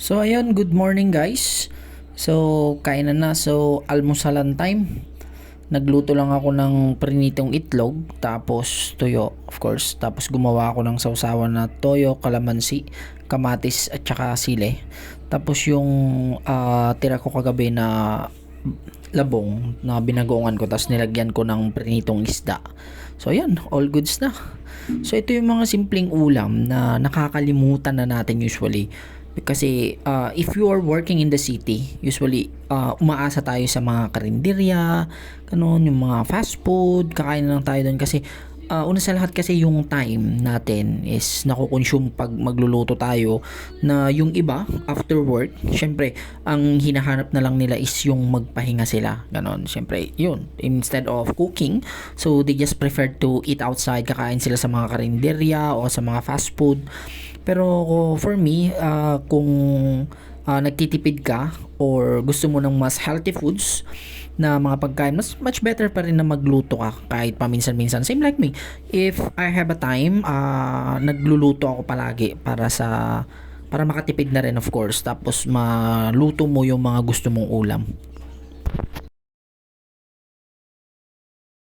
So ayun, good morning guys. So kain na. So almusalan time. Nagluto lang ako ng prinitong itlog, tapos tuyo, of course. Tapos gumawa ako ng sausawan na toyo, kalamansi, kamatis at saka sile. Tapos yung tira ko kagabi na labong na binagoongan ko, tapos nilagyan ko ng prinitong isda. So ayan, all goods na. So ito yung mga simpleng ulam na nakakalimutan na natin usually. Kasi if you are working in the city, usually umaasa tayo sa mga karinderya, ganun, yung mga fast food, kakain na lang tayo doon kasi una sa lahat kasi yung time natin is nakukonsume pag magluluto tayo, na yung iba after work, syempre ang hinahanap na lang nila is yung magpahinga sila, ganon. Syempre yun, instead of cooking, so they just prefer to eat outside, kakain sila sa mga karinderya o sa mga fast food. Pero for me, kung nagtitipid ka or gusto mo ng mas healthy foods na mga pagkain, mas much better pa rin na magluto ka kahit paminsan-minsan. Same like me. If I have a time, nagluluto ako palagi para makatipid na rin, of course. Tapos maluto mo yung mga gusto mong ulam.